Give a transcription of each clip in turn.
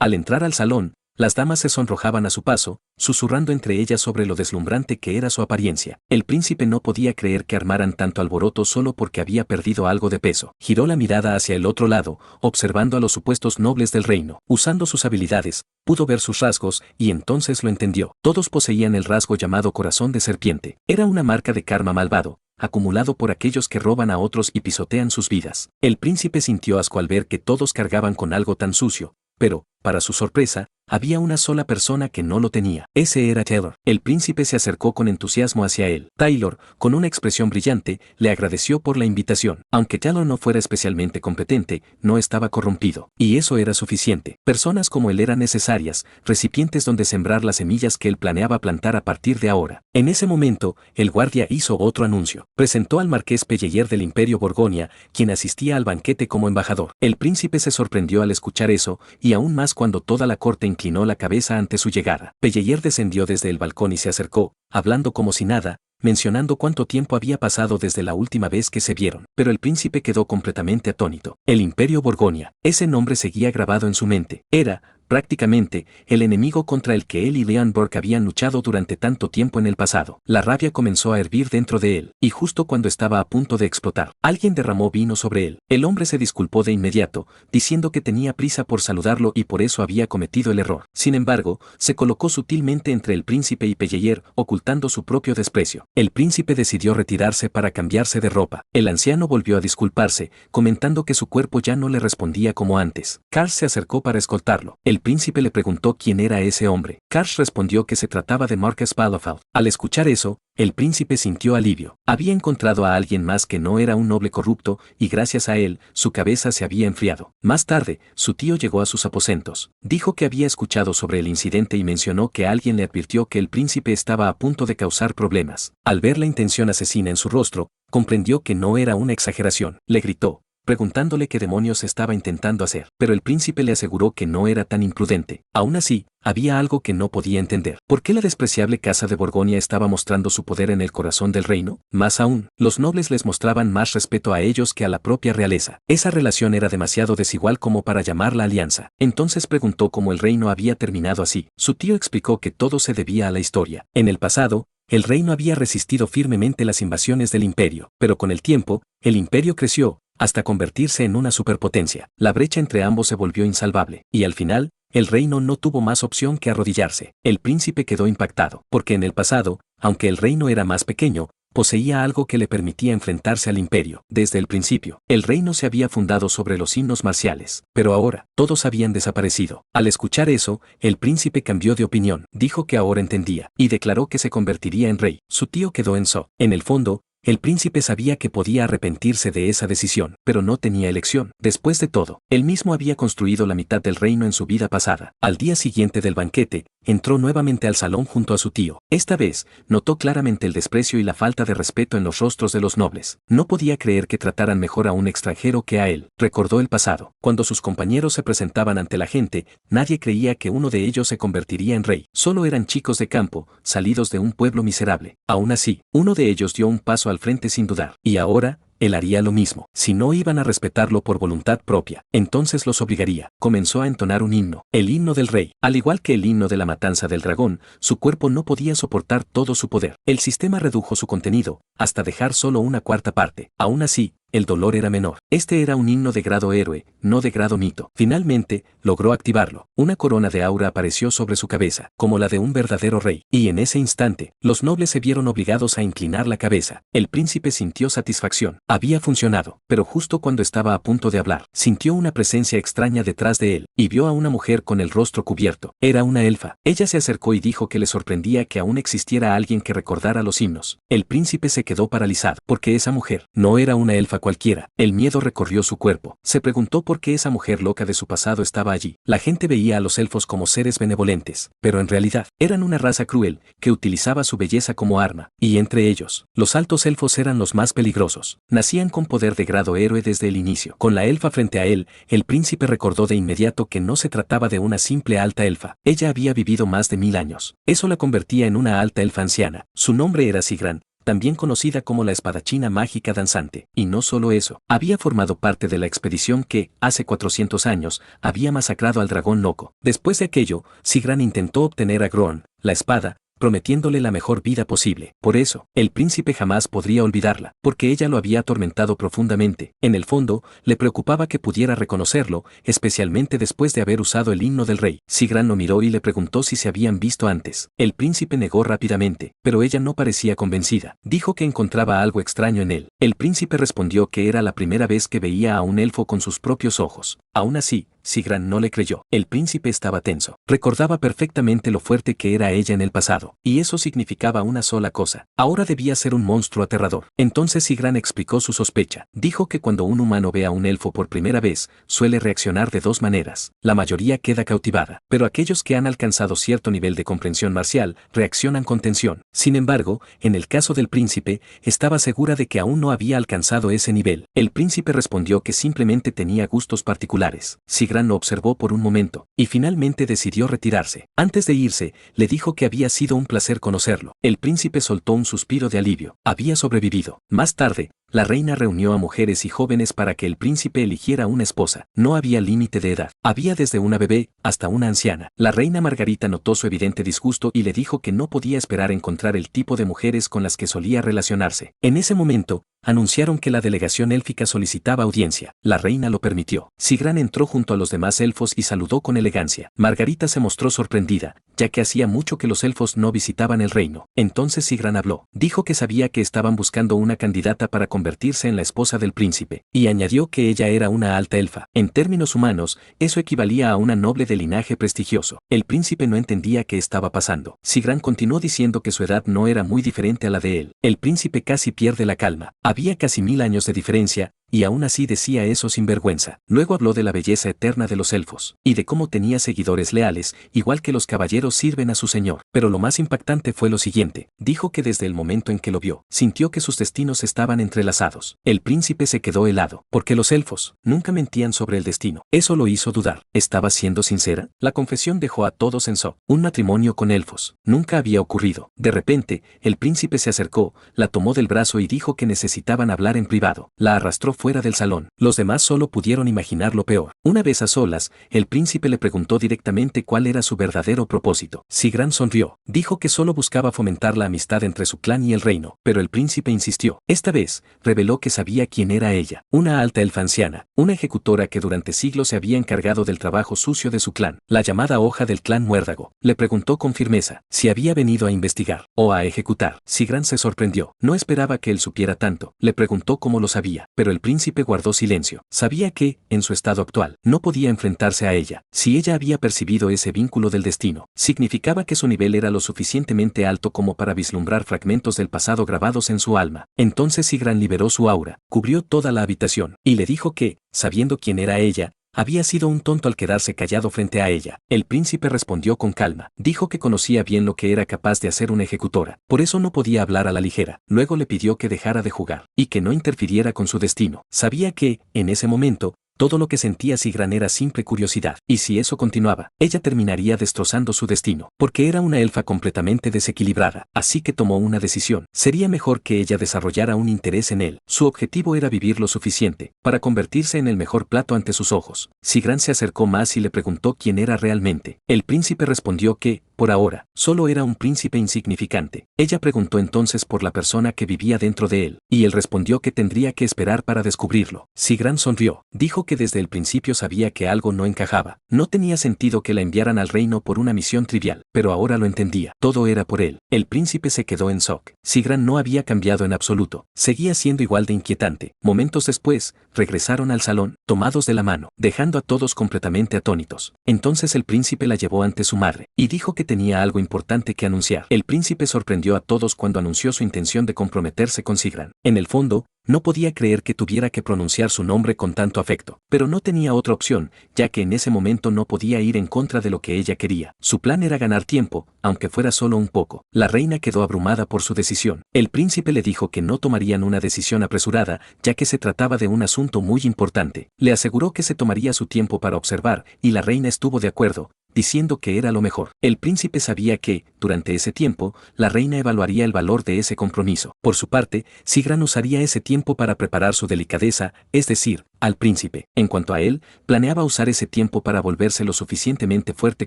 Al entrar al salón, las damas se sonrojaban a su paso, susurrando entre ellas sobre lo deslumbrante que era su apariencia. El príncipe no podía creer que armaran tanto alboroto solo porque había perdido algo de peso. Giró la mirada hacia el otro lado, observando a los supuestos nobles del reino. Usando sus habilidades, pudo ver sus rasgos y entonces lo entendió. Todos poseían el rasgo llamado corazón de serpiente. Era una marca de karma malvado, acumulado por aquellos que roban a otros y pisotean sus vidas. El príncipe sintió asco al ver que todos cargaban con algo tan sucio, pero, para su sorpresa, había una sola persona que no lo tenía. Ese era Taylor. El príncipe se acercó con entusiasmo hacia él. Taylor, con una expresión brillante, le agradeció por la invitación. Aunque Taylor no fuera especialmente competente, no estaba corrompido. Y eso era suficiente. Personas como él eran necesarias, recipientes donde sembrar las semillas que él planeaba plantar a partir de ahora. En ese momento, el guardia hizo otro anuncio. Presentó al marqués Pelleyer del Imperio Borgoña, quien asistía al banquete como embajador. El príncipe se sorprendió al escuchar eso, y aún más cuando toda la corte inclinó la cabeza ante su llegada. Pelleyer descendió desde el balcón y se acercó, hablando como si nada, mencionando cuánto tiempo había pasado desde la última vez que se vieron. Pero el príncipe quedó completamente atónito. El Imperio Borgoña. Ese nombre seguía grabado en su mente. Era, prácticamente, el enemigo contra el que él y Leonborg habían luchado durante tanto tiempo en el pasado. La rabia comenzó a hervir dentro de él, y justo cuando estaba a punto de explotar, alguien derramó vino sobre él. El hombre se disculpó de inmediato, diciendo que tenía prisa por saludarlo y por eso había cometido el error. Sin embargo, se colocó sutilmente entre el príncipe y Pelleyer, ocultando su propio desprecio. El príncipe decidió retirarse para cambiarse de ropa. El anciano volvió a disculparse, comentando que su cuerpo ya no le respondía como antes. Karl se acercó para escoltarlo. El príncipe le preguntó quién era ese hombre. Karl respondió que se trataba de Marcus Bielefeld. Al escuchar eso, el príncipe sintió alivio. Había encontrado a alguien más que no era un noble corrupto, y gracias a él, su cabeza se había enfriado. Más tarde, su tío llegó a sus aposentos. Dijo que había escuchado sobre el incidente y mencionó que alguien le advirtió que el príncipe estaba a punto de causar problemas. Al ver la intención asesina en su rostro, comprendió que no era una exageración. Le gritó, preguntándole qué demonios estaba intentando hacer. Pero el príncipe le aseguró que no era tan imprudente. Aún así, había algo que no podía entender. ¿Por qué la despreciable casa de Borgoña estaba mostrando su poder en el corazón del reino? Más aún, los nobles les mostraban más respeto a ellos que a la propia realeza. Esa relación era demasiado desigual como para llamarla alianza. Entonces preguntó cómo el reino había terminado así. Su tío explicó que todo se debía a la historia. En el pasado, el reino había resistido firmemente las invasiones del imperio, pero con el tiempo, el imperio creció, hasta convertirse en una superpotencia. La brecha entre ambos se volvió insalvable, y al final, el reino no tuvo más opción que arrodillarse. El príncipe quedó impactado, porque en el pasado, aunque el reino era más pequeño, poseía algo que le permitía enfrentarse al imperio. Desde el principio, el reino se había fundado sobre los himnos marciales, pero ahora, todos habían desaparecido. Al escuchar eso, el príncipe cambió de opinión, dijo que ahora entendía, y declaró que se convertiría en rey. Su tío quedó en shock. En el fondo, el príncipe sabía que podía arrepentirse de esa decisión, pero no tenía elección. Después de todo, él mismo había construido la mitad del reino en su vida pasada. Al día siguiente del banquete, entró nuevamente al salón junto a su tío. Esta vez, notó claramente el desprecio y la falta de respeto en los rostros de los nobles. No podía creer que trataran mejor a un extranjero que a él. Recordó el pasado. Cuando sus compañeros se presentaban ante la gente, nadie creía que uno de ellos se convertiría en rey. Solo eran chicos de campo, salidos de un pueblo miserable. Aún así, uno de ellos dio un paso al frente sin dudar. Y ahora, él haría lo mismo. Si no iban a respetarlo por voluntad propia, entonces los obligaría. Comenzó a entonar un himno, el himno del rey. Al igual que el himno de la matanza del dragón, su cuerpo no podía soportar todo su poder. El sistema redujo su contenido, hasta dejar solo una cuarta parte. Aún así, el dolor era menor. Este era un himno de grado héroe, no de grado mito. Finalmente, logró activarlo. Una corona de aura apareció sobre su cabeza, como la de un verdadero rey. Y en ese instante, los nobles se vieron obligados a inclinar la cabeza. El príncipe sintió satisfacción. Había funcionado, pero justo cuando estaba a punto de hablar, sintió una presencia extraña detrás de él, y vio a una mujer con el rostro cubierto. Era una elfa. Ella se acercó y dijo que le sorprendía que aún existiera alguien que recordara los himnos. El príncipe se quedó paralizado, porque esa mujer no era una elfa cualquiera. El miedo recorrió su cuerpo. Se preguntó por qué esa mujer loca de su pasado estaba allí. La gente veía a los elfos como seres benevolentes, pero en realidad, eran una raza cruel, que utilizaba su belleza como arma, y entre ellos, los altos elfos eran los más peligrosos. Nacían con poder de grado héroe desde el inicio. Con la elfa frente a él, el príncipe recordó de inmediato que no se trataba de una simple alta elfa. Ella había vivido más de 1000 años. Eso la convertía en una alta elfa anciana. Su nombre era Sigrun, también conocida como la espadachina mágica danzante. Y no solo eso, había formado parte de la expedición que, hace 400 años, había masacrado al dragón loco. Después de aquello, Sigrun intentó obtener a Grön, la espada, prometiéndole la mejor vida posible. Por eso, el príncipe jamás podría olvidarla, porque ella lo había atormentado profundamente. En el fondo, le preocupaba que pudiera reconocerlo, especialmente después de haber usado el himno del rey. Sigrun lo miró y le preguntó si se habían visto antes. El príncipe negó rápidamente, pero ella no parecía convencida. Dijo que encontraba algo extraño en él. El príncipe respondió que era la primera vez que veía a un elfo con sus propios ojos. Aún así, Sigrun no le creyó. El príncipe estaba tenso. Recordaba perfectamente lo fuerte que era ella en el pasado, y eso significaba una sola cosa. Ahora debía ser un monstruo aterrador. Entonces Sigrun explicó su sospecha. Dijo que cuando un humano ve a un elfo por primera vez, suele reaccionar de dos maneras. La mayoría queda cautivada, pero aquellos que han alcanzado cierto nivel de comprensión marcial reaccionan con tensión. Sin embargo, en el caso del príncipe, estaba segura de que aún no había alcanzado ese nivel. El príncipe respondió que simplemente tenía gustos particulares. Sigrun lo observó por un momento, y finalmente decidió retirarse. Antes de irse, le dijo que había sido un placer conocerlo. El príncipe soltó un suspiro de alivio. Había sobrevivido. Más tarde, la reina reunió a mujeres y jóvenes para que el príncipe eligiera una esposa. No había límite de edad. Había desde una bebé hasta una anciana. La reina Margarita notó su evidente disgusto y le dijo que no podía esperar encontrar el tipo de mujeres con las que solía relacionarse. En ese momento, anunciaron que la delegación élfica solicitaba audiencia. La reina lo permitió. Sigrun entró junto a los demás elfos y saludó con elegancia. Margarita se mostró sorprendida, ya que hacía mucho que los elfos no visitaban el reino. Entonces Sigrun habló. Dijo que sabía que estaban buscando una candidata para convertirse en la esposa del príncipe, y añadió que ella era una alta elfa. En términos humanos, eso equivalía a una noble de linaje prestigioso. El príncipe no entendía qué estaba pasando. Sigrun continuó diciendo que su edad no era muy diferente a la de él. El príncipe casi pierde la calma. Había casi 1000 años de diferencia, y aún así decía eso sin vergüenza. Luego habló de la belleza eterna de los elfos, y de cómo tenía seguidores leales, igual que los caballeros sirven a su señor. Pero lo más impactante fue lo siguiente. Dijo que desde el momento en que lo vio, sintió que sus destinos estaban entrelazados. El príncipe se quedó helado, porque los elfos nunca mentían sobre el destino. Eso lo hizo dudar. ¿Estaba siendo sincera? La confesión dejó a todos en shock. Un matrimonio con elfos nunca había ocurrido. De repente, el príncipe se acercó, la tomó del brazo y dijo que necesitaban hablar en privado. La arrastró fuera del salón. Los demás solo pudieron imaginar lo peor. Una vez a solas, el príncipe le preguntó directamente cuál era su verdadero propósito. Sigrun sonrió. Dijo que solo buscaba fomentar la amistad entre su clan y el reino, pero el príncipe insistió. Esta vez, reveló que sabía quién era ella. Una alta elfa anciana, una ejecutora que durante siglos se había encargado del trabajo sucio de su clan, la llamada hoja del clan Muérdago. Le preguntó con firmeza si había venido a investigar o a ejecutar. Sigrun se sorprendió. No esperaba que él supiera tanto. Le preguntó cómo lo sabía, pero el príncipe guardó silencio. Sabía que, en su estado actual, no podía enfrentarse a ella. Si ella había percibido ese vínculo del destino, significaba que su nivel era lo suficientemente alto como para vislumbrar fragmentos del pasado grabados en su alma. Entonces Sigrun liberó su aura, cubrió toda la habitación, y le dijo que, sabiendo quién era ella, había sido un tonto al quedarse callado frente a ella. El príncipe respondió con calma. Dijo que conocía bien lo que era capaz de hacer una ejecutora. Por eso no podía hablar a la ligera. Luego le pidió que dejara de jugar y que no interfiriera con su destino. Sabía que, en ese momento, todo lo que sentía Sigrun era simple curiosidad, y si eso continuaba, ella terminaría destrozando su destino, porque era una elfa completamente desequilibrada, así que tomó una decisión. Sería mejor que ella desarrollara un interés en él. Su objetivo era vivir lo suficiente para convertirse en el mejor plato ante sus ojos. Sigrun se acercó más y le preguntó quién era realmente. El príncipe respondió que, por ahora, solo era un príncipe insignificante. Ella preguntó entonces por la persona que vivía dentro de él, y él respondió que tendría que esperar para descubrirlo. Sigrun sonrió. Dijo que desde el principio sabía que algo no encajaba. No tenía sentido que la enviaran al reino por una misión trivial, pero ahora lo entendía. Todo era por él. El príncipe se quedó en shock. Sigrun no había cambiado en absoluto. Seguía siendo igual de inquietante. Momentos después, regresaron al salón, tomados de la mano, dejando a todos completamente atónitos. Entonces el príncipe la llevó ante su madre, y dijo que tenía algo importante que anunciar. El príncipe sorprendió a todos cuando anunció su intención de comprometerse con Sigrun. En el fondo, no podía creer que tuviera que pronunciar su nombre con tanto afecto, pero no tenía otra opción, ya que en ese momento no podía ir en contra de lo que ella quería. Su plan era ganar tiempo, aunque fuera solo un poco. La reina quedó abrumada por su decisión. El príncipe le dijo que no tomarían una decisión apresurada, ya que se trataba de un asunto muy importante. Le aseguró que se tomaría su tiempo para observar, y la reina estuvo de acuerdo, diciendo que era lo mejor. El príncipe sabía que, durante ese tiempo, la reina evaluaría el valor de ese compromiso. Por su parte, Sigran usaría ese tiempo para preparar su delicadeza, es decir, al príncipe. En cuanto a él, planeaba usar ese tiempo para volverse lo suficientemente fuerte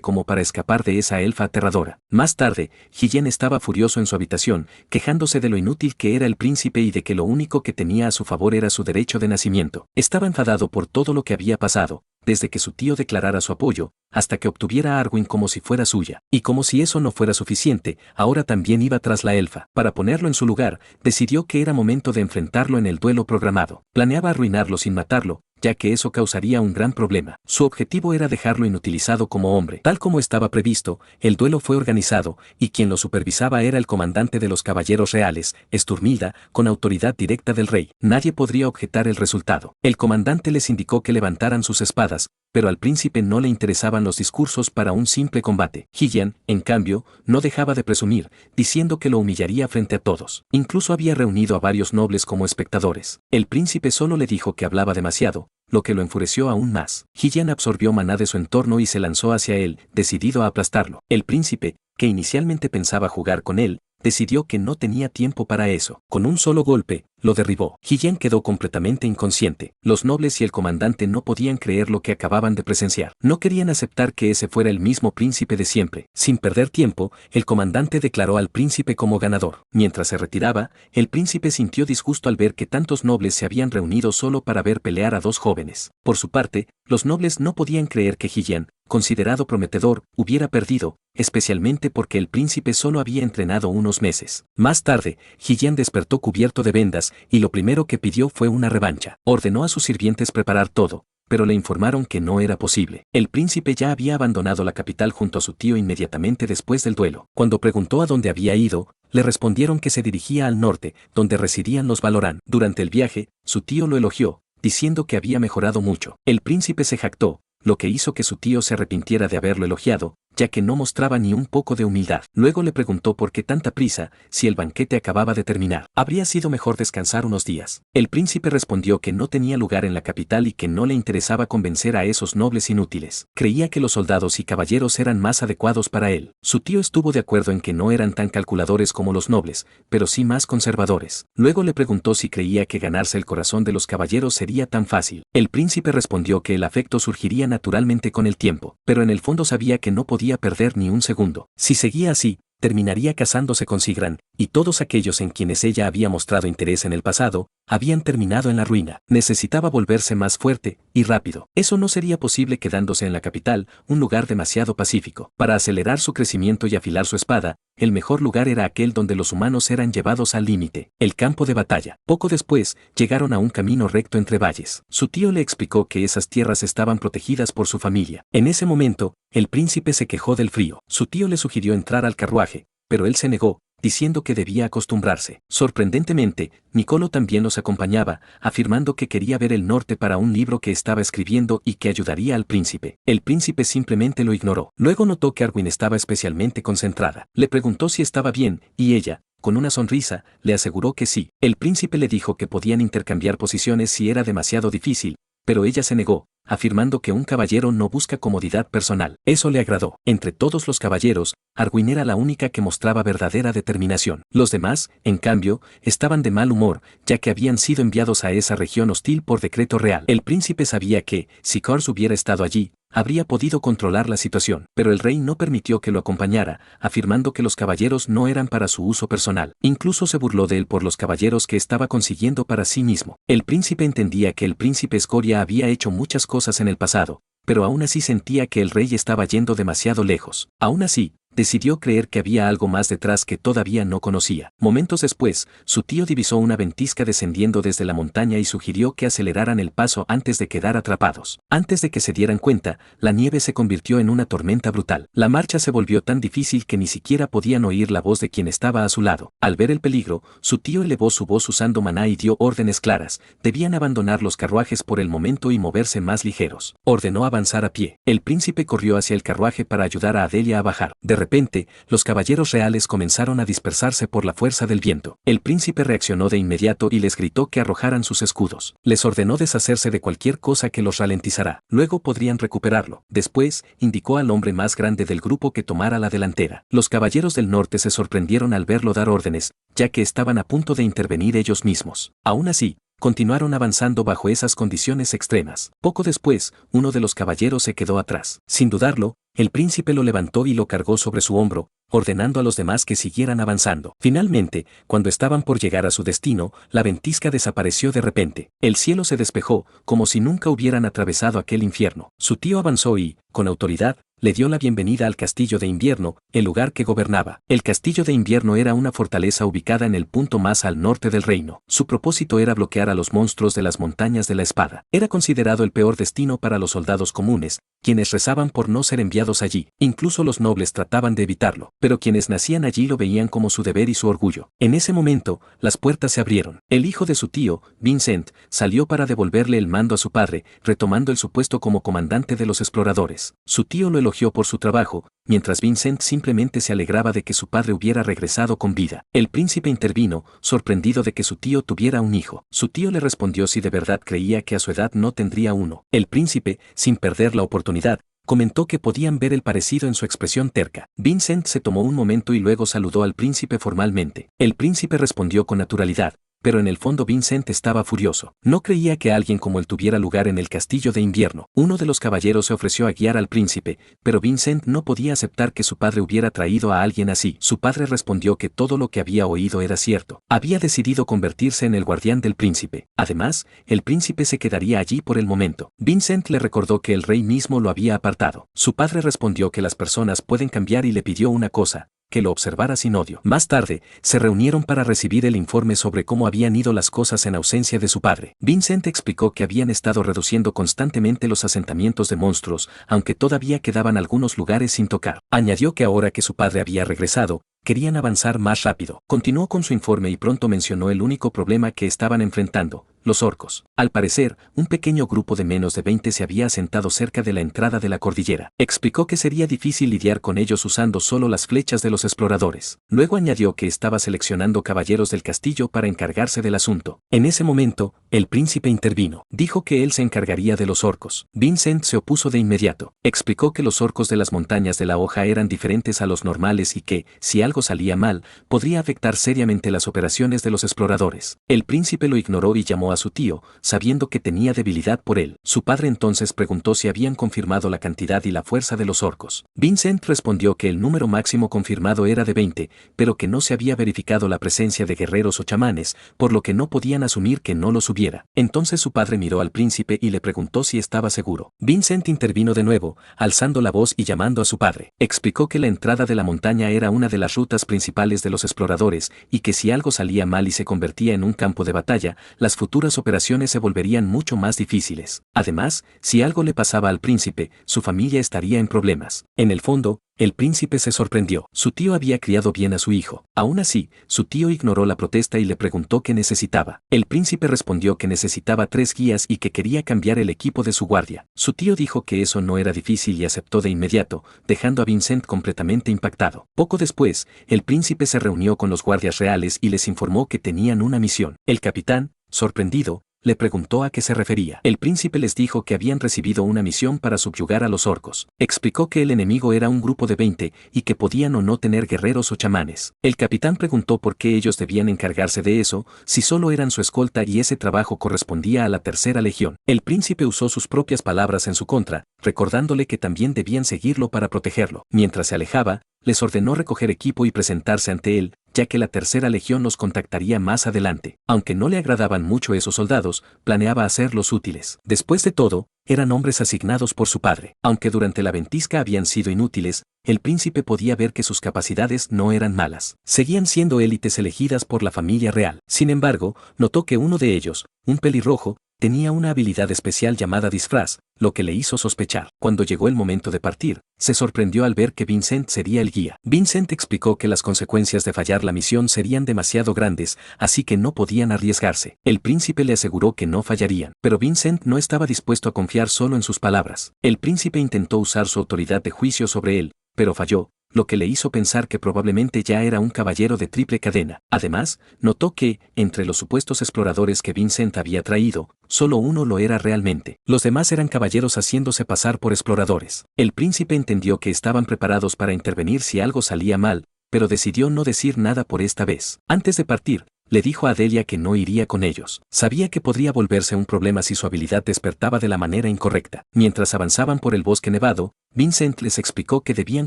como para escapar de esa elfa aterradora. Más tarde, Hien estaba furioso en su habitación, quejándose de lo inútil que era el príncipe y de que lo único que tenía a su favor era su derecho de nacimiento. Estaba enfadado por todo lo que había pasado, desde que su tío declarara su apoyo, hasta que obtuviera a Arwen como si fuera suya. Y como si eso no fuera suficiente, ahora también iba tras la elfa. Para ponerlo en su lugar, decidió que era momento de enfrentarlo en el duelo programado. Planeaba arruinarlo sin matarlo, ya que eso causaría un gran problema. Su objetivo era dejarlo inutilizado como hombre. Tal como estaba previsto, el duelo fue organizado, y quien lo supervisaba era el comandante de los caballeros reales, Sturmilda, con autoridad directa del rey. Nadie podría objetar el resultado. El comandante les indicó que levantaran sus espadas, pero al príncipe no le interesaban los discursos para un simple combate. Hien, en cambio, no dejaba de presumir, diciendo que lo humillaría frente a todos. Incluso había reunido a varios nobles como espectadores. El príncipe solo le dijo que hablaba demasiado, lo que lo enfureció aún más. Hien absorbió maná de su entorno y se lanzó hacia él, decidido a aplastarlo. El príncipe, que inicialmente pensaba jugar con él, decidió que no tenía tiempo para eso. Con un solo golpe, lo derribó. Hien quedó completamente inconsciente. Los nobles y el comandante no podían creer lo que acababan de presenciar. No querían aceptar que ese fuera el mismo príncipe de siempre. Sin perder tiempo, el comandante declaró al príncipe como ganador. Mientras se retiraba, el príncipe sintió disgusto al ver que tantos nobles se habían reunido solo para ver pelear a dos jóvenes. Por su parte, los nobles no podían creer que Hien, considerado prometedor, hubiera perdido, especialmente porque el príncipe solo había entrenado unos meses. Más tarde, Hien despertó cubierto de vendas, y lo primero que pidió fue una revancha. Ordenó a sus sirvientes preparar todo, pero le informaron que no era posible. El príncipe ya había abandonado la capital junto a su tío inmediatamente después del duelo. Cuando preguntó a dónde había ido, le respondieron que se dirigía al norte, donde residían los Valoran. Durante el viaje, su tío lo elogió, diciendo que había mejorado mucho. El príncipe se jactó, lo que hizo que su tío se arrepintiera de haberlo elogiado, ya que no mostraba ni un poco de humildad. Luego le preguntó por qué tanta prisa, si el banquete acababa de terminar. Habría sido mejor descansar unos días. El príncipe respondió que no tenía lugar en la capital y que no le interesaba convencer a esos nobles inútiles. Creía que los soldados y caballeros eran más adecuados para él. Su tío estuvo de acuerdo en que no eran tan calculadores como los nobles, pero sí más conservadores. Luego le preguntó si creía que ganarse el corazón de los caballeros sería tan fácil. El príncipe respondió que el afecto surgiría naturalmente con el tiempo, pero en el fondo sabía que no podía perder ni un segundo. Si seguía así, terminaría casándose con Sigran, y todos aquellos en quienes ella había mostrado interés en el pasado, habían terminado en la ruina. Necesitaba volverse más fuerte y rápido. Eso no sería posible quedándose en la capital, un lugar demasiado pacífico. Para acelerar su crecimiento y afilar su espada, el mejor lugar era aquel donde los humanos eran llevados al límite, el campo de batalla. Poco después, llegaron a un camino recto entre valles. Su tío le explicó que esas tierras estaban protegidas por su familia. En ese momento, el príncipe se quejó del frío. Su tío le sugirió entrar al carruaje, pero él se negó, diciendo que debía acostumbrarse. Sorprendentemente, Nicolo también los acompañaba, afirmando que quería ver el norte para un libro que estaba escribiendo y que ayudaría al príncipe. El príncipe simplemente lo ignoró. Luego notó que Arwen estaba especialmente concentrada. Le preguntó si estaba bien, y ella, con una sonrisa, le aseguró que sí. El príncipe le dijo que podían intercambiar posiciones si era demasiado difícil, pero ella se negó, afirmando que un caballero no busca comodidad personal. Eso le agradó. Entre todos los caballeros, Arwen era la única que mostraba verdadera determinación. Los demás, en cambio, estaban de mal humor, ya que habían sido enviados a esa región hostil por decreto real. El príncipe sabía que, si Kors hubiera estado allí, habría podido controlar la situación, pero el rey no permitió que lo acompañara, afirmando que los caballeros no eran para su uso personal. Incluso se burló de él por los caballeros que estaba consiguiendo para sí mismo. El príncipe entendía que el príncipe Escoria había hecho muchas cosas en el pasado, pero aún así sentía que el rey estaba yendo demasiado lejos. Aún así, decidió creer que había algo más detrás que todavía no conocía. Momentos después, su tío divisó una ventisca descendiendo desde la montaña y sugirió que aceleraran el paso antes de quedar atrapados. Antes de que se dieran cuenta, la nieve se convirtió en una tormenta brutal. La marcha se volvió tan difícil que ni siquiera podían oír la voz de quien estaba a su lado. Al ver el peligro, su tío elevó su voz usando maná y dio órdenes claras. Debían abandonar los carruajes por el momento y moverse más ligeros. Ordenó avanzar a pie. El príncipe corrió hacia el carruaje para ayudar a Adelia a bajar. De repente, los caballeros reales comenzaron a dispersarse por la fuerza del viento. El príncipe reaccionó de inmediato y les gritó que arrojaran sus escudos. Les ordenó deshacerse de cualquier cosa que los ralentizara. Luego podrían recuperarlo. Después, indicó al hombre más grande del grupo que tomara la delantera. Los caballeros del norte se sorprendieron al verlo dar órdenes, ya que estaban a punto de intervenir ellos mismos. Aún así, continuaron avanzando bajo esas condiciones extremas. Poco después, uno de los caballeros se quedó atrás. Sin dudarlo, el príncipe lo levantó y lo cargó sobre su hombro, ordenando a los demás que siguieran avanzando. Finalmente, cuando estaban por llegar a su destino, la ventisca desapareció de repente. El cielo se despejó, como si nunca hubieran atravesado aquel infierno. Su tío avanzó y, con autoridad, le dio la bienvenida al Castillo de Invierno, el lugar que gobernaba. El Castillo de Invierno era una fortaleza ubicada en el punto más al norte del reino. Su propósito era bloquear a los monstruos de las montañas de la espada. Era considerado el peor destino para los soldados comunes, quienes rezaban por no ser enviados allí. Incluso los nobles trataban de evitarlo, pero quienes nacían allí lo veían como su deber y su orgullo. En ese momento, las puertas se abrieron. El hijo de su tío, Vincent, salió para devolverle el mando a su padre, retomando el su puesto como comandante de los exploradores. Su tío lo elogió por su trabajo, mientras Vincent simplemente se alegraba de que su padre hubiera regresado con vida. El príncipe intervino, sorprendido de que su tío tuviera un hijo. Su tío le respondió si de verdad creía que a su edad no tendría uno. El príncipe, sin perder la oportunidad, comentó que podían ver el parecido en su expresión terca. Vincent se tomó un momento y luego saludó al príncipe formalmente. El príncipe respondió con naturalidad, pero en el fondo Vincent estaba furioso. No creía que alguien como él tuviera lugar en el Castillo de Invierno. Uno de los caballeros se ofreció a guiar al príncipe, pero Vincent no podía aceptar que su padre hubiera traído a alguien así. Su padre respondió que todo lo que había oído era cierto. Había decidido convertirse en el guardián del príncipe. Además, el príncipe se quedaría allí por el momento. Vincent le recordó que el rey mismo lo había apartado. Su padre respondió que las personas pueden cambiar y le pidió una cosa: que lo observara sin odio. Más tarde, se reunieron para recibir el informe sobre cómo habían ido las cosas en ausencia de su padre. Vincent explicó que habían estado reduciendo constantemente los asentamientos de monstruos, aunque todavía quedaban algunos lugares sin tocar. Añadió que ahora que su padre había regresado, querían avanzar más rápido. Continuó con su informe y pronto mencionó el único problema que estaban enfrentando: los orcos. Al parecer, un pequeño grupo de menos de 20 se había asentado cerca de la entrada de la cordillera. Explicó que sería difícil lidiar con ellos usando solo las flechas de los exploradores. Luego añadió que estaba seleccionando caballeros del castillo para encargarse del asunto. En ese momento, el príncipe intervino. Dijo que él se encargaría de los orcos. Vincent se opuso de inmediato. Explicó que los orcos de las montañas de la hoja eran diferentes a los normales y que, si algo salía mal, podría afectar seriamente las operaciones de los exploradores. El príncipe lo ignoró y llamó a su tío, sabiendo que tenía debilidad por él. Su padre entonces preguntó si habían confirmado la cantidad y la fuerza de los orcos. Vincent respondió que el número máximo confirmado era de 20, pero que no se había verificado la presencia de guerreros o chamanes, por lo que no podían asumir que no los hubiera. Entonces su padre miró al príncipe y le preguntó si estaba seguro. Vincent intervino de nuevo, alzando la voz y llamando a su padre. Explicó que la entrada de la montaña era una de las rutas principales de los exploradores y que si algo salía mal y se convertía en un campo de batalla, las futuras operaciones se volverían mucho más difíciles. Además, si algo le pasaba al príncipe, su familia estaría en problemas. En el fondo, el príncipe se sorprendió. Su tío había criado bien a su hijo. Aún así, su tío ignoró la protesta y le preguntó qué necesitaba. El príncipe respondió que necesitaba 3 guías y que quería cambiar el equipo de su guardia. Su tío dijo que eso no era difícil y aceptó de inmediato, dejando a Vincent completamente impactado. Poco después, el príncipe se reunió con los guardias reales y les informó que tenían una misión. El capitán, sorprendido, le preguntó a qué se refería. El príncipe les dijo que habían recibido una misión para subyugar a los orcos. Explicó que el enemigo era un grupo de 20 y que podían o no tener guerreros o chamanes. El capitán preguntó por qué ellos debían encargarse de eso, si solo eran su escolta y ese trabajo correspondía a la tercera legión. El príncipe usó sus propias palabras en su contra, recordándole que también debían seguirlo para protegerlo. Mientras se alejaba, les ordenó recoger equipo y presentarse ante él, ya que la tercera legión los contactaría más adelante. Aunque no le agradaban mucho esos soldados, planeaba hacerlos útiles. Después de todo, eran hombres asignados por su padre. Aunque durante la ventisca habían sido inútiles, el príncipe podía ver que sus capacidades no eran malas. Seguían siendo élites elegidas por la familia real. Sin embargo, notó que uno de ellos, un pelirrojo, tenía una habilidad especial llamada disfraz, lo que le hizo sospechar. Cuando llegó el momento de partir, se sorprendió al ver que Vincent sería el guía. Vincent explicó que las consecuencias de fallar la misión serían demasiado grandes, así que no podían arriesgarse. El príncipe le aseguró que no fallarían, pero Vincent no estaba dispuesto a confiar solo en sus palabras. El príncipe intentó usar su autoridad de juicio sobre él, pero falló, lo que le hizo pensar que probablemente ya era un caballero de triple cadena. Además, notó que, entre los supuestos exploradores que Vincent había traído, solo uno lo era realmente. Los demás eran caballeros haciéndose pasar por exploradores. El príncipe entendió que estaban preparados para intervenir si algo salía mal, pero decidió no decir nada por esta vez. Antes de partir, le dijo a Adelia que no iría con ellos. Sabía que podría volverse un problema si su habilidad despertaba de la manera incorrecta. Mientras avanzaban por el bosque nevado, Vincent les explicó que debían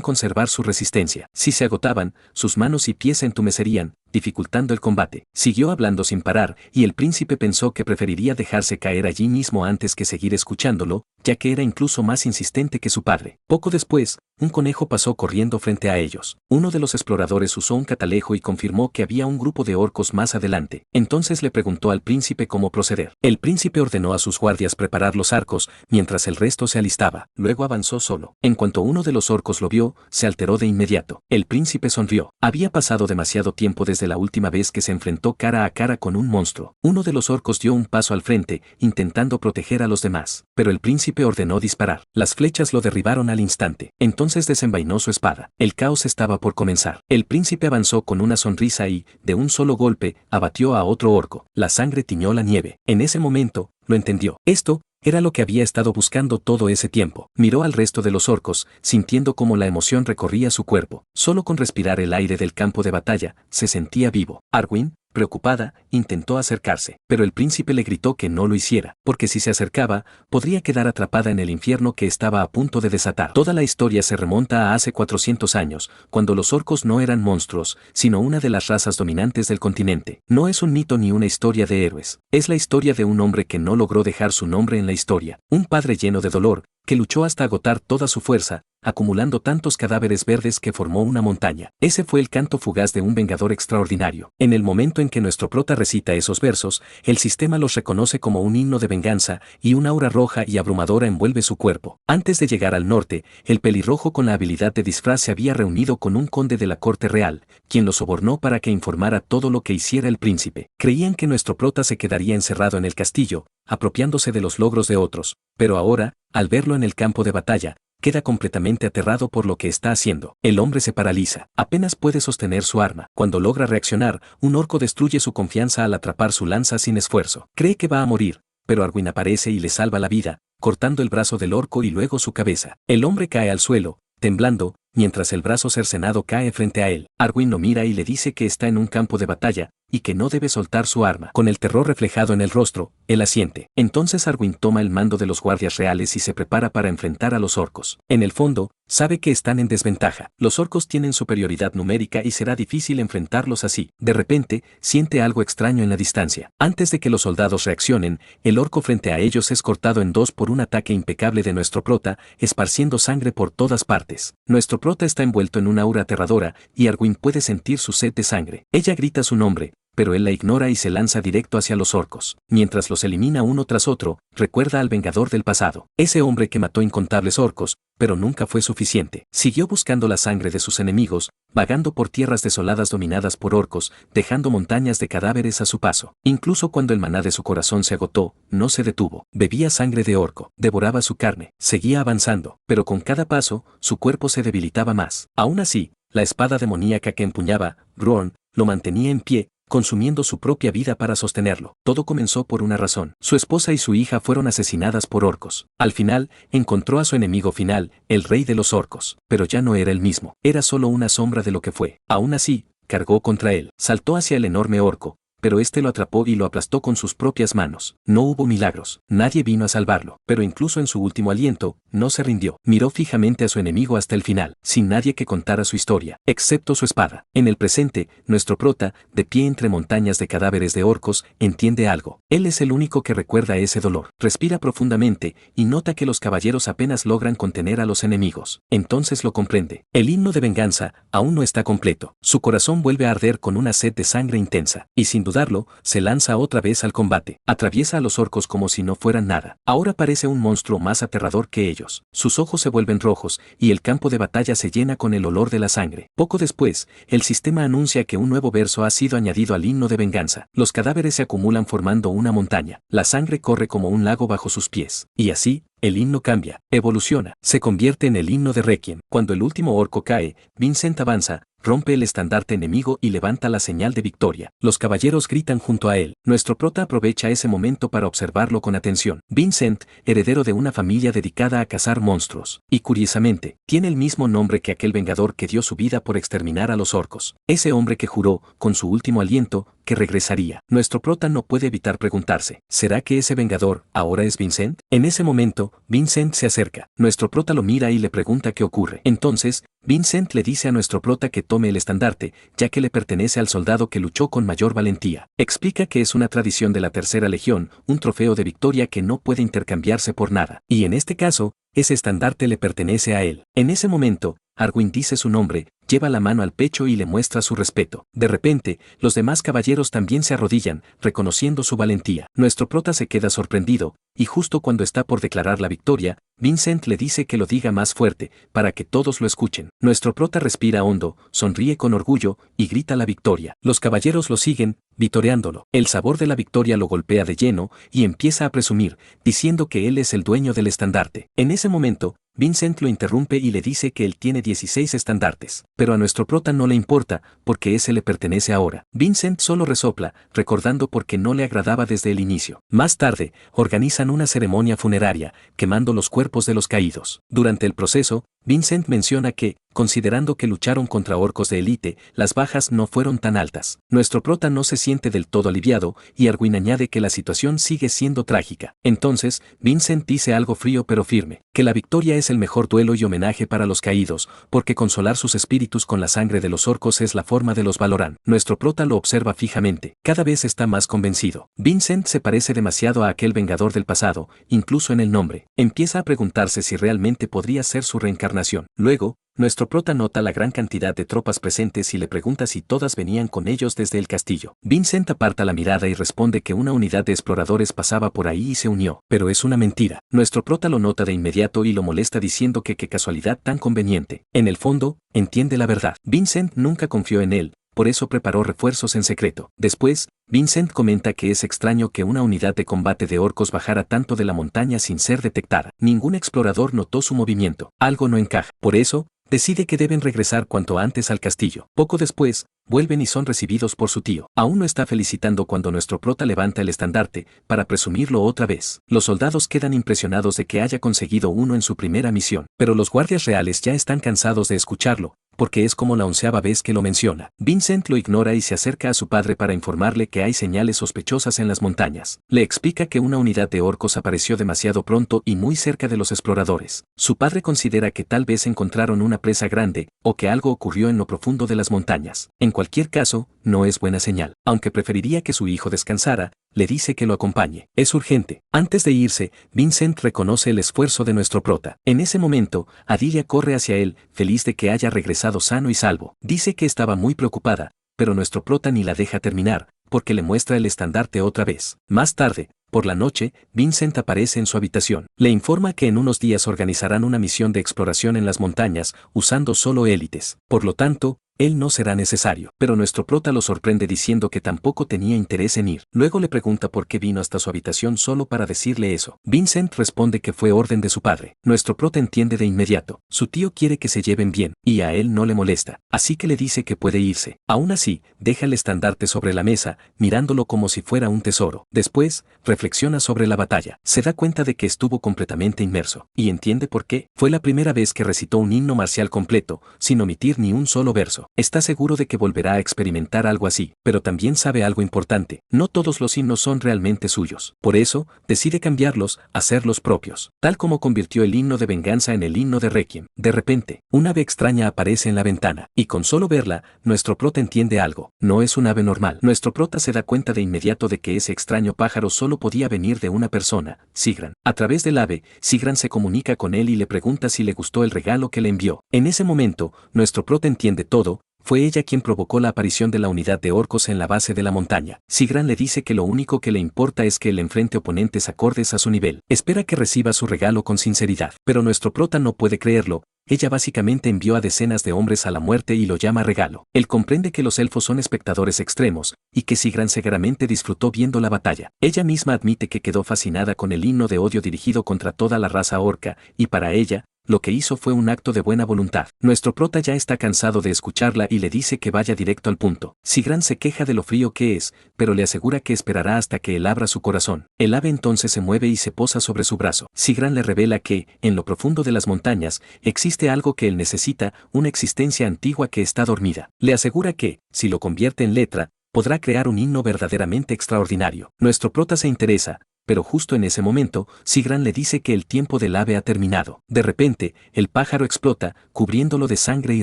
conservar su resistencia. Si se agotaban, sus manos y pies se entumecerían, dificultando el combate. Siguió hablando sin parar, y el príncipe pensó que preferiría dejarse caer allí mismo antes que seguir escuchándolo, ya que era incluso más insistente que su padre. Poco después, un conejo pasó corriendo frente a ellos. Uno de los exploradores usó un catalejo y confirmó que había un grupo de orcos más adelante. Entonces le preguntó al príncipe cómo proceder. El príncipe ordenó a sus guardias preparar los arcos, mientras el resto se alistaba. Luego avanzó solo. En cuanto uno de los orcos lo vio, se alteró de inmediato. El príncipe sonrió. Había pasado demasiado tiempo desde la última vez que se enfrentó cara a cara con un monstruo. Uno de los orcos dio un paso al frente, intentando proteger a los demás. Pero el príncipe ordenó disparar. Las flechas lo derribaron al instante. Entonces desenvainó su espada. El caos estaba por comenzar. El príncipe avanzó con una sonrisa y, de un solo golpe, abatió a otro orco. La sangre tiñó la nieve. En ese momento, lo entendió. Esto era lo que había estado buscando todo ese tiempo. Miró al resto de los orcos, sintiendo cómo la emoción recorría su cuerpo. Solo con respirar el aire del campo de batalla, se sentía vivo. Arwen, preocupada, intentó acercarse, pero el príncipe le gritó que no lo hiciera, porque si se acercaba, podría quedar atrapada en el infierno que estaba a punto de desatar. Toda la historia se remonta a hace 400 años, cuando los orcos no eran monstruos, sino una de las razas dominantes del continente. No es un mito ni una historia de héroes, es la historia de un hombre que no logró dejar su nombre en la historia, un padre lleno de dolor, que luchó hasta agotar toda su fuerza, acumulando tantos cadáveres verdes que formó una montaña. Ese fue el canto fugaz de un vengador extraordinario. En el momento en que nuestro prota recita esos versos, el sistema los reconoce como un himno de venganza, y una aura roja y abrumadora envuelve su cuerpo. Antes de llegar al norte, el pelirrojo con la habilidad de disfraz se había reunido con un conde de la corte real, quien lo sobornó para que informara todo lo que hiciera el príncipe. Creían que nuestro prota se quedaría encerrado en el castillo, apropiándose de los logros de otros, pero ahora, al verlo en el campo de batalla, queda completamente aterrado por lo que está haciendo. El hombre se paraliza. Apenas puede sostener su arma. Cuando logra reaccionar, un orco destruye su confianza al atrapar su lanza sin esfuerzo. Cree que va a morir, pero Arwen aparece y le salva la vida, cortando el brazo del orco y luego su cabeza. El hombre cae al suelo, temblando, mientras el brazo cercenado cae frente a él. Arwen lo mira y le dice que está en un campo de batalla, y que no debe soltar su arma. Con el terror reflejado en el rostro, él asiente. Entonces Arwen toma el mando de los guardias reales y se prepara para enfrentar a los orcos. En el fondo, sabe que están en desventaja. Los orcos tienen superioridad numérica y será difícil enfrentarlos así. De repente, siente algo extraño en la distancia. Antes de que los soldados reaccionen, el orco frente a ellos es cortado en dos por un ataque impecable de nuestro prota, esparciendo sangre por todas partes. Nuestro prota está envuelto en una aura aterradora, y Arwen puede sentir su sed de sangre. Ella grita su nombre, pero él la ignora y se lanza directo hacia los orcos. Mientras los elimina uno tras otro, recuerda al vengador del pasado. Ese hombre que mató incontables orcos, pero nunca fue suficiente. Siguió buscando la sangre de sus enemigos, vagando por tierras desoladas dominadas por orcos, dejando montañas de cadáveres a su paso. Incluso cuando el maná de su corazón se agotó, no se detuvo. Bebía sangre de orco, devoraba su carne, seguía avanzando, pero con cada paso, su cuerpo se debilitaba más. Aún así, la espada demoníaca que empuñaba, Grorn, lo mantenía en pie, consumiendo su propia vida para sostenerlo. Todo comenzó por una razón. Su esposa y su hija fueron asesinadas por orcos. Al final, encontró a su enemigo final, el rey de los orcos. Pero ya no era el mismo. Era solo una sombra de lo que fue. Aún así, cargó contra él. Saltó hacia el enorme orco, pero este lo atrapó y lo aplastó con sus propias manos. No hubo milagros. Nadie vino a salvarlo. Pero incluso en su último aliento, no se rindió. Miró fijamente a su enemigo hasta el final, sin nadie que contara su historia, excepto su espada. En el presente, nuestro prota, de pie entre montañas de cadáveres de orcos, entiende algo. Él es el único que recuerda ese dolor. Respira profundamente, y nota que los caballeros apenas logran contener a los enemigos. Entonces lo comprende. El himno de venganza aún no está completo. Su corazón vuelve a arder con una sed de sangre intensa, y sin dudarlo, se lanza otra vez al combate. Atraviesa a los orcos como si no fueran nada. Ahora parece un monstruo más aterrador que ellos. Sus ojos se vuelven rojos, y el campo de batalla se llena con el olor de la sangre. Poco después, el sistema anuncia que un nuevo verso ha sido añadido al himno de venganza. Los cadáveres se acumulan formando una montaña. La sangre corre como un lago bajo sus pies. Y así, El himno cambia, evoluciona, se convierte en el himno de Requiem. Cuando el último orco cae, Vincent avanza, rompe el estandarte enemigo y levanta la señal de victoria. Los caballeros gritan junto a él. Nuestro prota aprovecha ese momento para observarlo con atención. Vincent, heredero de una familia dedicada a cazar monstruos. Y curiosamente, tiene el mismo nombre que aquel vengador que dio su vida por exterminar a los orcos. Ese hombre que juró, con su último aliento, que regresaría. Nuestro prota no puede evitar preguntarse, ¿será que ese vengador ahora es Vincent? En ese momento, Vincent se acerca. Nuestro prota lo mira y le pregunta qué ocurre. Entonces, Vincent le dice a nuestro prota que tome el estandarte, ya que le pertenece al soldado que luchó con mayor valentía. Explica que es una tradición de la Tercera Legión, un trofeo de victoria que no puede intercambiarse por nada. Y en este caso, ese estandarte le pertenece a él. En ese momento, Arwin dice su nombre, lleva la mano al pecho y le muestra su respeto. De repente, los demás caballeros también se arrodillan, reconociendo su valentía. Nuestro prota se queda sorprendido, y justo cuando está por declarar la victoria, Vincent le dice que lo diga más fuerte, para que todos lo escuchen. Nuestro prota respira hondo, sonríe con orgullo, y grita la victoria. Los caballeros lo siguen, vitoreándolo. El sabor de la victoria lo golpea de lleno, y empieza a presumir, diciendo que él es el dueño del estandarte. En ese momento, Vincent lo interrumpe y le dice que él tiene 16 estandartes, pero a nuestro prota no le importa, porque ese le pertenece ahora. Vincent solo resopla, recordando por qué no le agradaba desde el inicio. Más tarde, organizan una ceremonia funeraria, quemando los cuerpos de los caídos. Durante el proceso, Vincent menciona que, considerando que lucharon contra orcos de élite, las bajas no fueron tan altas. Nuestro prota no se siente del todo aliviado, y Arwin añade que la situación sigue siendo trágica. Entonces, Vincent dice algo frío pero firme, que la victoria es el mejor duelo y homenaje para los caídos, porque consolar sus espíritus con la sangre de los orcos es la forma de los Valoran. Nuestro prota lo observa fijamente, cada vez está más convencido. Vincent se parece demasiado a aquel vengador del pasado, incluso en el nombre. Empieza a preguntarse si realmente podría ser su reencarnación. Luego, nuestro prota nota la gran cantidad de tropas presentes y le pregunta si todas venían con ellos desde el castillo. Vincent aparta la mirada y responde que una unidad de exploradores pasaba por ahí y se unió. Pero es una mentira. Nuestro prota lo nota de inmediato y lo molesta diciendo que qué casualidad tan conveniente. En el fondo, entiende la verdad. Vincent nunca confió en él, por eso preparó refuerzos en secreto. Después, Vincent comenta que es extraño que una unidad de combate de orcos bajara tanto de la montaña sin ser detectada. Ningún explorador notó su movimiento. Algo no encaja. Por eso, decide que deben regresar cuanto antes al castillo. Poco después, vuelven y son recibidos por su tío. Aún no está felicitando cuando nuestro prota levanta el estandarte, para presumirlo otra vez. Los soldados quedan impresionados de que haya conseguido uno en su primera misión, pero los guardias reales ya están cansados de escucharlo, porque es como la 11ª vez que lo menciona. Vincent lo ignora y se acerca a su padre para informarle que hay señales sospechosas en las montañas. Le explica que una unidad de orcos apareció demasiado pronto y muy cerca de los exploradores. Su padre considera que tal vez encontraron una presa grande, o que algo ocurrió en lo profundo de las montañas. En cualquier caso, no es buena señal. Aunque preferiría que su hijo descansara, le dice que lo acompañe. Es urgente. Antes de irse, Vincent reconoce el esfuerzo de nuestro prota. En ese momento, Adilia corre hacia él, feliz de que haya regresado sano y salvo. Dice que estaba muy preocupada, pero nuestro prota ni la deja terminar, porque le muestra el estandarte otra vez. Más tarde, por la noche, Vincent aparece en su habitación. Le informa que en unos días organizarán una misión de exploración en las montañas, usando solo élites. Por lo tanto, él no será necesario. Pero nuestro prota lo sorprende diciendo que tampoco tenía interés en ir. Luego le pregunta por qué vino hasta su habitación solo para decirle eso. Vincent responde que fue orden de su padre. Nuestro prota entiende de inmediato. Su tío quiere que se lleven bien, y a él no le molesta. Así que le dice que puede irse. Aún así, deja el estandarte sobre la mesa, mirándolo como si fuera un tesoro. Después, reflexiona sobre la batalla. Se da cuenta de que estuvo completamente inmerso. Y entiende por qué. Fue la primera vez que recitó un himno marcial completo, sin omitir ni un solo verso. Está seguro de que volverá a experimentar algo así, pero también sabe algo importante. No todos los himnos son realmente suyos. Por eso, decide cambiarlos, hacerlos propios. Tal como convirtió el himno de venganza en el himno de Requiem. De repente, un ave extraña aparece en la ventana, y con solo verla, nuestro prota entiende algo. No es un ave normal. Nuestro prota se da cuenta de inmediato de que ese extraño pájaro solo podía venir de una persona, Sigran. A través del ave, Sigran se comunica con él y le pregunta si le gustó el regalo que le envió. En ese momento, nuestro prota entiende todo. Fue ella quien provocó la aparición de la unidad de orcos en la base de la montaña. Sigran le dice que lo único que le importa es que él enfrente oponentes acordes a su nivel. Espera que reciba su regalo con sinceridad. Pero nuestro prota no puede creerlo. Ella básicamente envió a decenas de hombres a la muerte y lo llama regalo. Él comprende que los elfos son espectadores extremos, y que Sigran seguramente disfrutó viendo la batalla. Ella misma admite que quedó fascinada con el himno de odio dirigido contra toda la raza orca, y para ella, lo que hizo fue un acto de buena voluntad. Nuestro prota ya está cansado de escucharla y le dice que vaya directo al punto. Sigran se queja de lo frío que es, pero le asegura que esperará hasta que él abra su corazón. El ave entonces se mueve y se posa sobre su brazo. Sigran le revela que, en lo profundo de las montañas, existe algo que él necesita, una existencia antigua que está dormida. Le asegura que, si lo convierte en letra, podrá crear un himno verdaderamente extraordinario. Nuestro prota se interesa, pero justo en ese momento, Sigran le dice que el tiempo del ave ha terminado. De repente, el pájaro explota, cubriéndolo de sangre y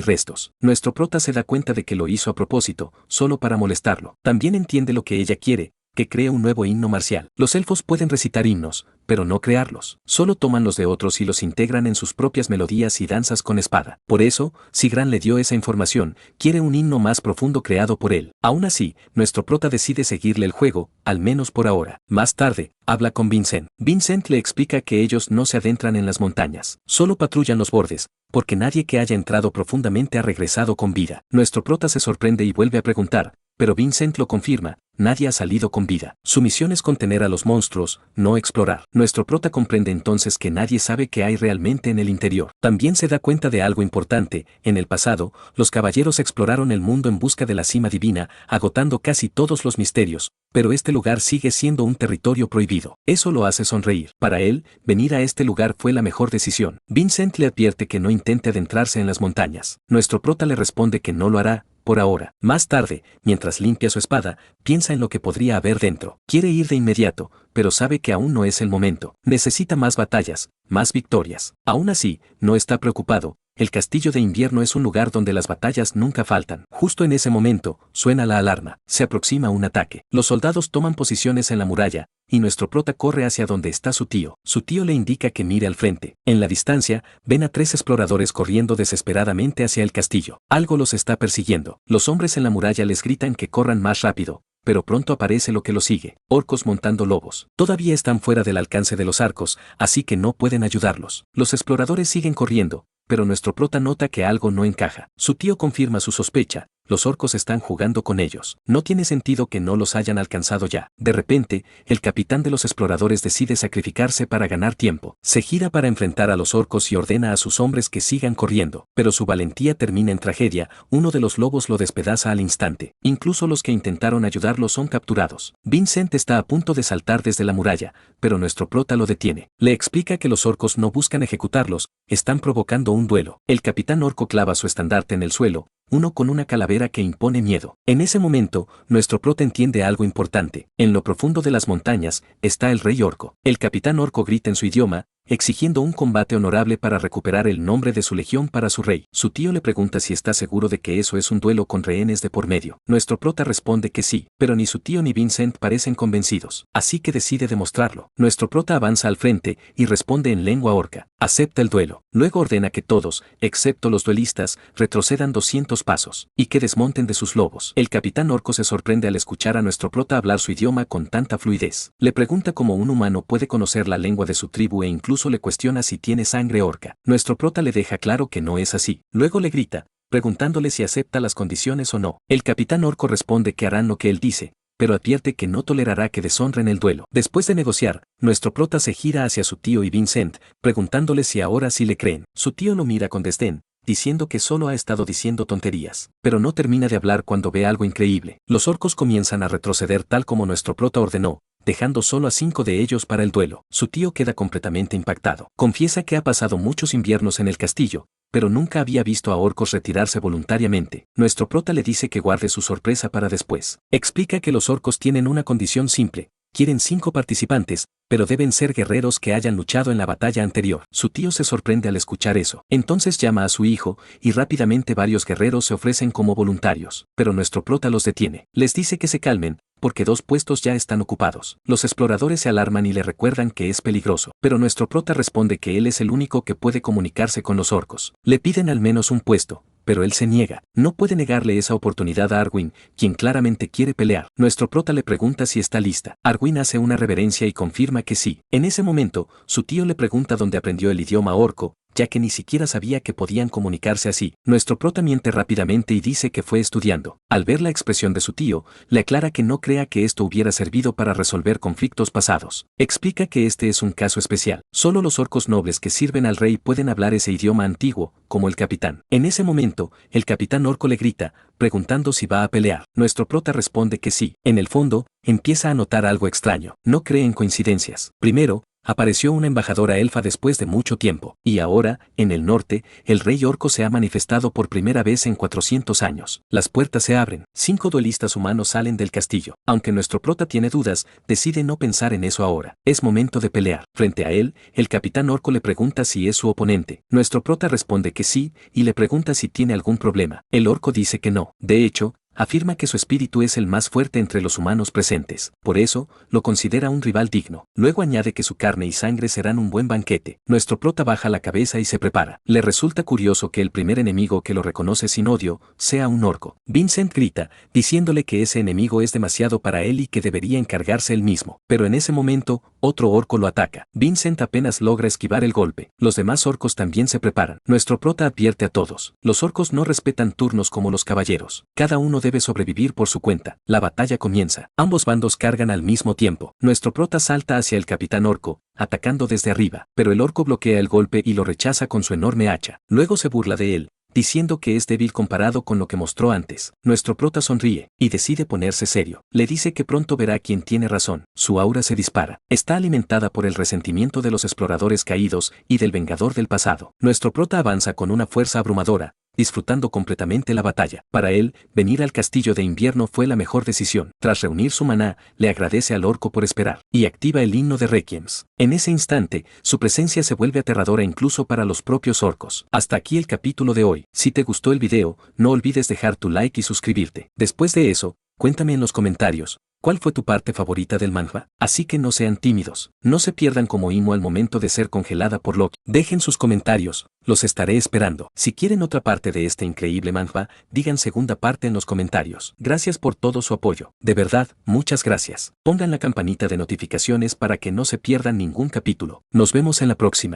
restos. Nuestro prota se da cuenta de que lo hizo a propósito, solo para molestarlo. También entiende lo que ella quiere, que cree un nuevo himno marcial. Los elfos pueden recitar himnos, pero no crearlos. Solo toman los de otros y los integran en sus propias melodías y danzas con espada. Por eso, Sigran le dio esa información, quiere un himno más profundo creado por él. Aún así, nuestro prota decide seguirle el juego, al menos por ahora. Más tarde, habla con Vincent. Vincent le explica que ellos no se adentran en las montañas, solo patrullan los bordes, porque nadie que haya entrado profundamente ha regresado con vida. Nuestro prota se sorprende y vuelve a preguntar, pero Vincent lo confirma, nadie ha salido con vida. Su misión es contener a los monstruos, no explorar. Nuestro prota comprende entonces que nadie sabe qué hay realmente en el interior. También se da cuenta de algo importante, en el pasado, los caballeros exploraron el mundo en busca de la cima divina, agotando casi todos los misterios, pero este lugar sigue siendo un territorio prohibido. Eso lo hace sonreír. Para él, venir a este lugar fue la mejor decisión. Vincent le advierte que no intente adentrarse en las montañas. Nuestro prota le responde que no lo hará, por ahora. Más tarde, mientras limpia su espada, piensa en lo que podría haber dentro. Quiere ir de inmediato, pero sabe que aún no es el momento. Necesita más batallas, más victorias. Aún así, no está preocupado. El castillo de invierno es un lugar donde las batallas nunca faltan. Justo en ese momento, suena la alarma. Se aproxima un ataque. Los soldados toman posiciones en la muralla, y nuestro prota corre hacia donde está su tío. Su tío le indica que mire al frente. En la distancia, ven a 3 exploradores corriendo desesperadamente hacia el castillo. Algo los está persiguiendo. Los hombres en la muralla les gritan que corran más rápido, pero pronto aparece lo que los sigue. Orcos montando lobos. Todavía están fuera del alcance de los arcos, así que no pueden ayudarlos. Los exploradores siguen corriendo, pero nuestro prota nota que algo no encaja. Su tío confirma su sospecha. Los orcos están jugando con ellos. No tiene sentido que no los hayan alcanzado ya. De repente, el capitán de los exploradores decide sacrificarse para ganar tiempo. Se gira para enfrentar a los orcos y ordena a sus hombres que sigan corriendo. Pero su valentía termina en tragedia, uno de los lobos lo despedaza al instante. Incluso los que intentaron ayudarlo son capturados. Vincent está a punto de saltar desde la muralla, pero nuestro prota lo detiene. Le explica que los orcos no buscan ejecutarlos, están provocando un duelo. El capitán orco clava su estandarte en el suelo, uno con una calavera que impone miedo. En ese momento, nuestro prota entiende algo importante. En lo profundo de las montañas, está el rey orco. El capitán orco grita en su idioma, exigiendo un combate honorable para recuperar el nombre de su legión para su rey. Su tío le pregunta si está seguro de que eso es un duelo con rehenes de por medio. Nuestro prota responde que sí, pero ni su tío ni Vincent parecen convencidos, así que decide demostrarlo. Nuestro prota avanza al frente y responde en lengua orca. Acepta el duelo. Luego ordena que todos, excepto los duelistas, retrocedan 200 pasos y que desmonten de sus lobos. El capitán orco se sorprende al escuchar a nuestro prota hablar su idioma con tanta fluidez. Le pregunta cómo un humano puede conocer la lengua de su tribu e incluso le cuestiona si tiene sangre orca. Nuestro prota le deja claro que no es así. Luego le grita, preguntándole si acepta las condiciones o no. El capitán orco responde que harán lo que él dice, pero advierte que no tolerará que deshonren el duelo. Después de negociar, nuestro prota se gira hacia su tío y Vincent, preguntándole si ahora sí le creen. Su tío lo mira con desdén, diciendo que solo ha estado diciendo tonterías, pero no termina de hablar cuando ve algo increíble. Los orcos comienzan a retroceder tal como nuestro prota ordenó, dejando solo a 5 de ellos para el duelo. Su tío queda completamente impactado. Confiesa que ha pasado muchos inviernos en el castillo, pero nunca había visto a orcos retirarse voluntariamente. Nuestro prota le dice que guarde su sorpresa para después. Explica que los orcos tienen una condición simple. Quieren 5 participantes, pero deben ser guerreros que hayan luchado en la batalla anterior. Su tío se sorprende al escuchar eso. Entonces llama a su hijo, y rápidamente varios guerreros se ofrecen como voluntarios. Pero nuestro prota los detiene. Les dice que se calmen, porque 2 puestos ya están ocupados. Los exploradores se alarman y le recuerdan que es peligroso. Pero nuestro prota responde que él es el único que puede comunicarse con los orcos. Le piden al menos un puesto, pero él se niega. No puede negarle esa oportunidad a Arwen, quien claramente quiere pelear. Nuestro prota le pregunta si está lista. Arwen hace una reverencia y confirma que sí. En ese momento, su tío le pregunta dónde aprendió el idioma orco, ya que ni siquiera sabía que podían comunicarse así. Nuestro prota miente rápidamente y dice que fue estudiando. Al ver la expresión de su tío, le aclara que no crea que esto hubiera servido para resolver conflictos pasados. Explica que este es un caso especial. Solo los orcos nobles que sirven al rey pueden hablar ese idioma antiguo, como el capitán. En ese momento, el capitán orco le grita, preguntando si va a pelear. Nuestro prota responde que sí. En el fondo, empieza a notar algo extraño. No cree en coincidencias. Primero, apareció una embajadora elfa después de mucho tiempo, y ahora, en el norte, el rey orco se ha manifestado por primera vez en 400 años. Las puertas se abren, 5 duelistas humanos salen del castillo. Aunque nuestro prota tiene dudas, decide no pensar en eso ahora. Es momento de pelear. Frente a él, el capitán orco le pregunta si es su oponente. Nuestro prota responde que sí, y le pregunta si tiene algún problema. El orco dice que no. De hecho, afirma que su espíritu es el más fuerte entre los humanos presentes. Por eso, lo considera un rival digno. Luego añade que su carne y sangre serán un buen banquete. Nuestro prota baja la cabeza y se prepara. Le resulta curioso que el primer enemigo que lo reconoce sin odio sea un orco. Vincent grita, diciéndole que ese enemigo es demasiado para él y que debería encargarse él mismo. Pero en ese momento, otro orco lo ataca. Vincent apenas logra esquivar el golpe. Los demás orcos también se preparan. Nuestro prota advierte a todos. Los orcos no respetan turnos como los caballeros. Cada uno debe sobrevivir por su cuenta. La batalla comienza. Ambos bandos cargan al mismo tiempo. Nuestro prota salta hacia el capitán orco, atacando desde arriba, pero el orco bloquea el golpe y lo rechaza con su enorme hacha. Luego se burla de él, diciendo que es débil comparado con lo que mostró antes. Nuestro prota sonríe, y decide ponerse serio. Le dice que pronto verá quién tiene razón. Su aura se dispara. Está alimentada por el resentimiento de los exploradores caídos y del vengador del pasado. Nuestro prota avanza con una fuerza abrumadora, disfrutando completamente la batalla. Para él, venir al castillo de invierno fue la mejor decisión. Tras reunir su maná, le agradece al orco por esperar, y activa el himno de Requiems. En ese instante, su presencia se vuelve aterradora incluso para los propios orcos. Hasta aquí el capítulo de hoy. Si te gustó el video, no olvides dejar tu like y suscribirte. Después de eso, cuéntame en los comentarios, ¿cuál fue tu parte favorita del manhwa? Así que no sean tímidos, no se pierdan como Imo al momento de ser congelada por Loki. Dejen sus comentarios, los estaré esperando. Si quieren otra parte de este increíble manhwa, digan segunda parte en los comentarios. Gracias por todo su apoyo, de verdad, muchas gracias. Pongan la campanita de notificaciones para que no se pierdan ningún capítulo. Nos vemos en la próxima.